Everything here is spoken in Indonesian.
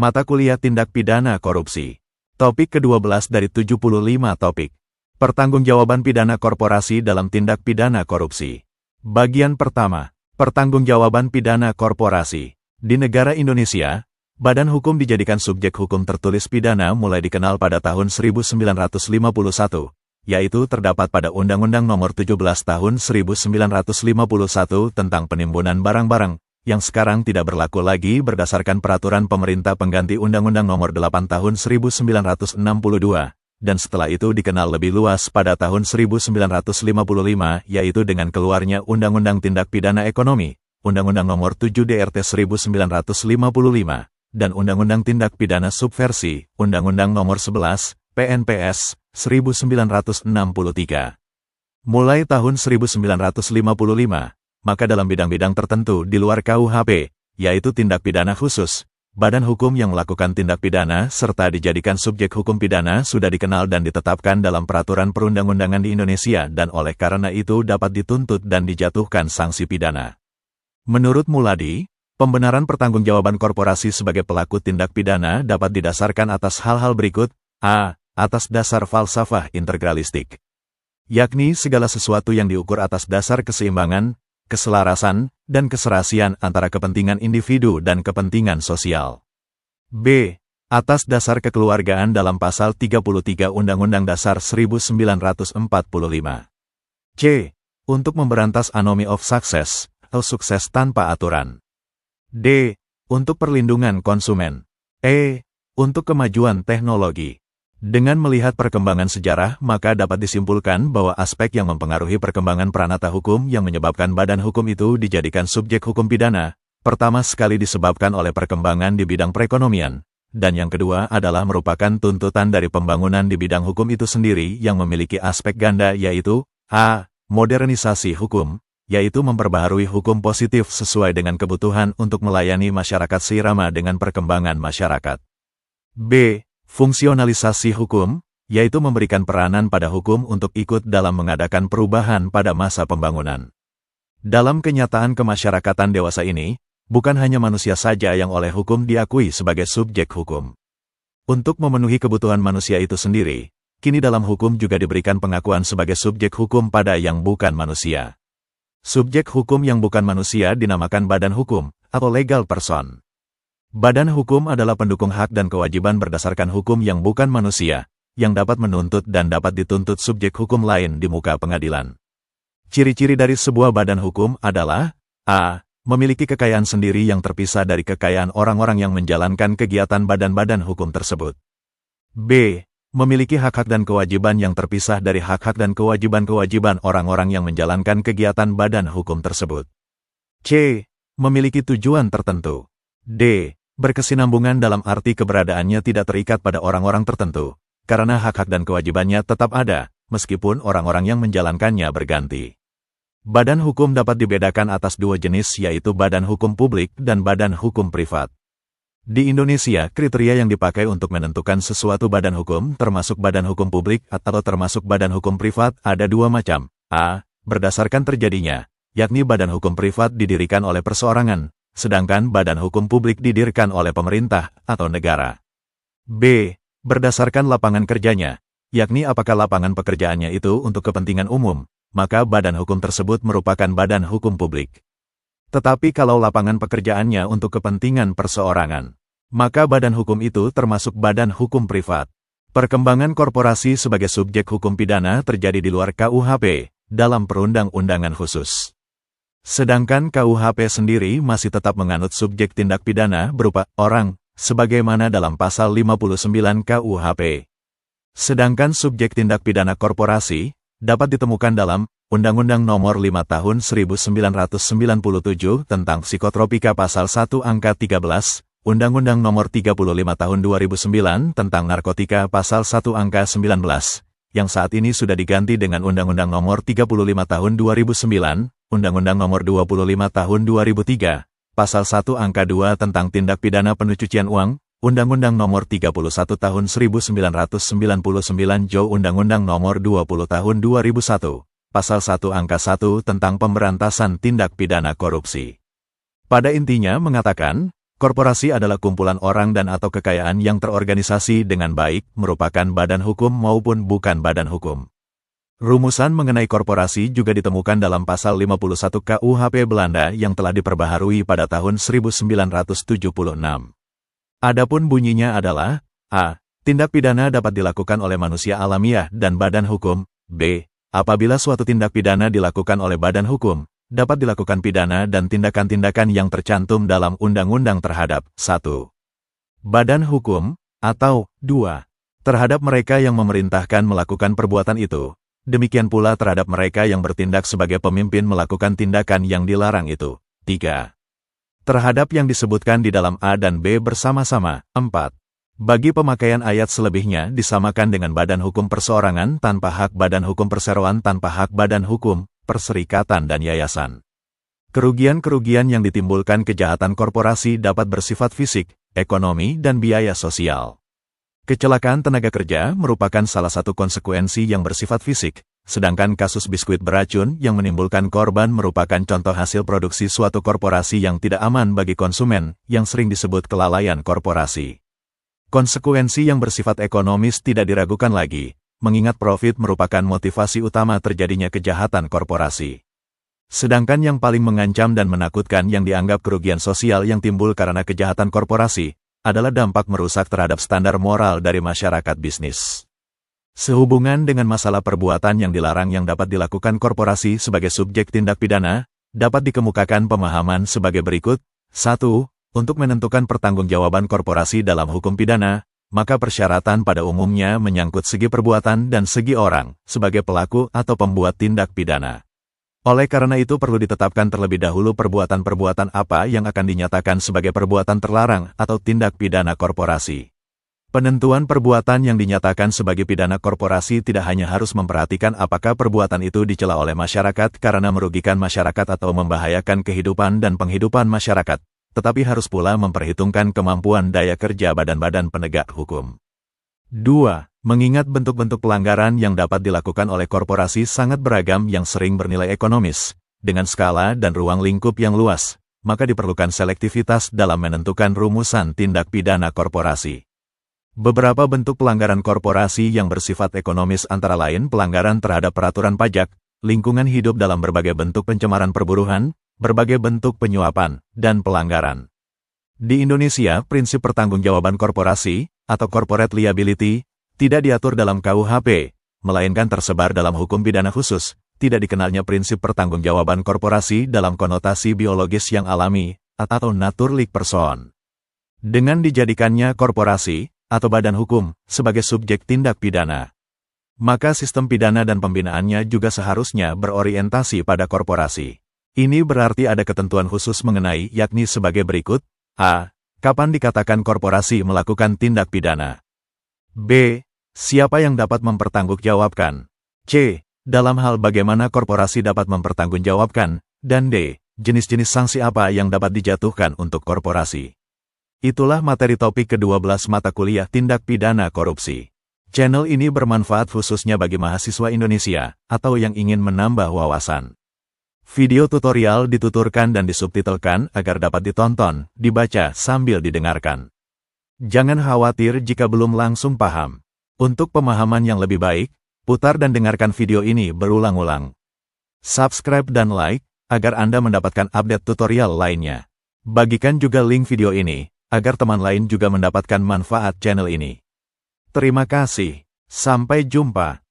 Mata kuliah tindak pidana korupsi. Topik ke-12 dari 75 topik. Pertanggungjawaban pidana korporasi dalam tindak pidana korupsi. Bagian pertama. Pertanggungjawaban pidana korporasi. Di negara Indonesia, badan hukum dijadikan subjek hukum tertulis pidana mulai dikenal pada tahun 1951, yaitu terdapat pada Undang-Undang Nomor 17 Tahun 1951 tentang penimbunan barang-barang, yang sekarang tidak berlaku lagi berdasarkan peraturan pemerintah pengganti Undang-Undang Nomor 8 Tahun 1962, dan setelah itu dikenal lebih luas pada tahun 1955, yaitu dengan keluarnya Undang-Undang Tindak Pidana Ekonomi, Undang-Undang Nomor 7 DRT 1955, dan Undang-Undang Tindak Pidana Subversi, Undang-Undang Nomor 11, PNPS, 1963. Mulai tahun 1955, maka dalam bidang-bidang tertentu di luar KUHP, yaitu tindak pidana khusus, badan hukum yang melakukan tindak pidana serta dijadikan subjek hukum pidana sudah dikenal dan ditetapkan dalam peraturan perundang-undangan di Indonesia dan oleh karena itu dapat dituntut dan dijatuhkan sanksi pidana. Menurut Muladi, pembenaran pertanggungjawaban korporasi sebagai pelaku tindak pidana dapat didasarkan atas hal-hal berikut. A. Atas dasar falsafah integralistik, yakni segala sesuatu yang diukur atas dasar keseimbangan, keselarasan, dan keserasian antara kepentingan individu dan kepentingan sosial. B. Atas dasar kekeluargaan dalam pasal 33 Undang-Undang Dasar 1945. C. Untuk memberantas anomy of success, atau sukses tanpa aturan. D. Untuk perlindungan konsumen. E. Untuk kemajuan teknologi. Dengan melihat perkembangan sejarah, maka dapat disimpulkan bahwa aspek yang mempengaruhi perkembangan pranata hukum yang menyebabkan badan hukum itu dijadikan subjek hukum pidana, pertama sekali disebabkan oleh perkembangan di bidang perekonomian, dan yang kedua adalah merupakan tuntutan dari pembangunan di bidang hukum itu sendiri yang memiliki aspek ganda yaitu A. Modernisasi hukum, yaitu memperbaharui hukum positif sesuai dengan kebutuhan untuk melayani masyarakat seirama dengan perkembangan masyarakat. B. Fungsionalisasi hukum, yaitu memberikan peranan pada hukum untuk ikut dalam mengadakan perubahan pada masa pembangunan. Dalam kenyataan kemasyarakatan dewasa ini, bukan hanya manusia saja yang oleh hukum diakui sebagai subjek hukum. Untuk memenuhi kebutuhan manusia itu sendiri, kini dalam hukum juga diberikan pengakuan sebagai subjek hukum pada yang bukan manusia. Subjek hukum yang bukan manusia dinamakan badan hukum, atau legal person. Badan hukum adalah pendukung hak dan kewajiban berdasarkan hukum yang bukan manusia, yang dapat menuntut dan dapat dituntut subjek hukum lain di muka pengadilan. Ciri-ciri dari sebuah badan hukum adalah A. Memiliki kekayaan sendiri yang terpisah dari kekayaan orang-orang yang menjalankan kegiatan badan-badan hukum tersebut. B. Memiliki hak-hak dan kewajiban yang terpisah dari hak-hak dan kewajiban-kewajiban orang-orang yang menjalankan kegiatan badan hukum tersebut. C. Memiliki tujuan tertentu. D. Berkesinambungan dalam arti keberadaannya tidak terikat pada orang-orang tertentu, karena hak-hak dan kewajibannya tetap ada, meskipun orang-orang yang menjalankannya berganti. Badan hukum dapat dibedakan atas dua jenis yaitu badan hukum publik dan badan hukum privat. Di Indonesia, kriteria yang dipakai untuk menentukan sesuatu badan hukum termasuk badan hukum publik atau termasuk badan hukum privat ada dua macam. A. Berdasarkan terjadinya, yakni badan hukum privat didirikan oleh perseorangan, sedangkan badan hukum publik didirikan oleh pemerintah atau negara. B. Berdasarkan lapangan kerjanya, yakni apakah lapangan pekerjaannya itu untuk kepentingan umum, maka badan hukum tersebut merupakan badan hukum publik. Tetapi kalau lapangan pekerjaannya untuk kepentingan perseorangan, maka badan hukum itu termasuk badan hukum privat. Perkembangan korporasi sebagai subjek hukum pidana terjadi di luar KUHP, dalam perundang-undangan khusus. Sedangkan KUHP sendiri masih tetap menganut subjek tindak pidana berupa orang, sebagaimana dalam pasal 59 KUHP. Sedangkan subjek tindak pidana korporasi dapat ditemukan dalam Undang-Undang Nomor 5 Tahun 1997 tentang psikotropika pasal 1 angka 13, Undang-Undang Nomor 35 Tahun 2009 tentang narkotika pasal 1 angka 19, yang saat ini sudah diganti dengan Undang-Undang Nomor 35 Tahun 2009, Undang-Undang Nomor 25 Tahun 2003, Pasal 1 Angka 2 tentang tindak pidana pencucian uang, Undang-Undang Nomor 31 Tahun 1999 Jo Undang-Undang Nomor 20 Tahun 2001, Pasal 1 Angka 1 tentang pemberantasan tindak pidana korupsi. Pada intinya mengatakan, Korporasi adalah kumpulan orang dan atau kekayaan yang terorganisasi dengan baik, merupakan badan hukum maupun bukan badan hukum. Rumusan mengenai korporasi juga ditemukan dalam pasal 51 KUHP Belanda yang telah diperbaharui pada tahun 1976. Adapun bunyinya adalah, A. Tindak pidana dapat dilakukan oleh manusia alamiah dan badan hukum. B. Apabila suatu tindak pidana dilakukan oleh badan hukum, dapat dilakukan pidana dan tindakan-tindakan yang tercantum dalam undang-undang terhadap 1. Badan hukum, atau 2. Terhadap mereka yang memerintahkan melakukan perbuatan itu. Demikian pula terhadap mereka yang bertindak sebagai pemimpin melakukan tindakan yang dilarang itu. 3. Terhadap yang disebutkan di dalam A dan B bersama-sama. 4. Bagi pemakaian ayat selebihnya disamakan dengan badan hukum perseorangan tanpa hak badan hukum perseroan tanpa hak badan hukum, perserikatan dan yayasan. Kerugian-kerugian yang ditimbulkan kejahatan korporasi dapat bersifat fisik, ekonomi, dan biaya sosial. Kecelakaan tenaga kerja merupakan salah satu konsekuensi yang bersifat fisik, sedangkan kasus biskuit beracun yang menimbulkan korban merupakan contoh hasil produksi suatu korporasi yang tidak aman bagi konsumen, yang sering disebut kelalaian korporasi. Konsekuensi yang bersifat ekonomis tidak diragukan lagi, mengingat profit merupakan motivasi utama terjadinya kejahatan korporasi. Sedangkan yang paling mengancam dan menakutkan yang dianggap kerugian sosial yang timbul karena kejahatan korporasi, adalah dampak merusak terhadap standar moral dari masyarakat bisnis. Sehubungan dengan masalah perbuatan yang dilarang yang dapat dilakukan korporasi sebagai subjek tindak pidana, dapat dikemukakan pemahaman sebagai berikut. 1. Untuk menentukan pertanggungjawaban korporasi dalam hukum pidana, maka persyaratan pada umumnya menyangkut segi perbuatan dan segi orang, sebagai pelaku atau pembuat tindak pidana. Oleh karena itu perlu ditetapkan terlebih dahulu perbuatan-perbuatan apa yang akan dinyatakan sebagai perbuatan terlarang atau tindak pidana korporasi. Penentuan perbuatan yang dinyatakan sebagai pidana korporasi tidak hanya harus memperhatikan apakah perbuatan itu dicela oleh masyarakat karena merugikan masyarakat atau membahayakan kehidupan dan penghidupan masyarakat, tetapi harus pula memperhitungkan kemampuan daya kerja badan-badan penegak hukum. 2. Mengingat bentuk-bentuk pelanggaran yang dapat dilakukan oleh korporasi sangat beragam yang sering bernilai ekonomis, dengan skala dan ruang lingkup yang luas, maka diperlukan selektivitas dalam menentukan rumusan tindak pidana korporasi. Beberapa bentuk pelanggaran korporasi yang bersifat ekonomis antara lain pelanggaran terhadap peraturan pajak, lingkungan hidup dalam berbagai bentuk pencemaran perburuhan, berbagai bentuk penyuapan, dan pelanggaran. Di Indonesia, prinsip pertanggungjawaban korporasi, atau corporate liability, tidak diatur dalam KUHP, melainkan tersebar dalam hukum pidana khusus. Tidak dikenalnya prinsip pertanggungjawaban korporasi dalam konotasi biologis yang alami, atau naturlik person. Dengan dijadikannya korporasi, atau badan hukum, sebagai subjek tindak pidana, maka sistem pidana dan pembinaannya juga seharusnya berorientasi pada korporasi. Ini berarti ada ketentuan khusus mengenai, yakni sebagai berikut. A. Kapan dikatakan korporasi melakukan tindak pidana? B. Siapa yang dapat mempertanggungjawabkan? C. Dalam hal bagaimana korporasi dapat mempertanggungjawabkan? Dan D. Jenis-jenis sanksi apa yang dapat dijatuhkan untuk korporasi? Itulah materi topik ke-12 mata kuliah Tindak Pidana Korupsi. Channel ini bermanfaat khususnya bagi mahasiswa Indonesia, atau yang ingin menambah wawasan. Video tutorial dituturkan dan disubtitelkan agar dapat ditonton, dibaca sambil didengarkan. Jangan khawatir jika belum langsung paham. Untuk pemahaman yang lebih baik, putar dan dengarkan video ini berulang-ulang. Subscribe dan like, agar Anda mendapatkan update tutorial lainnya. Bagikan juga link video ini, agar teman lain juga mendapatkan manfaat channel ini. Terima kasih. Sampai jumpa.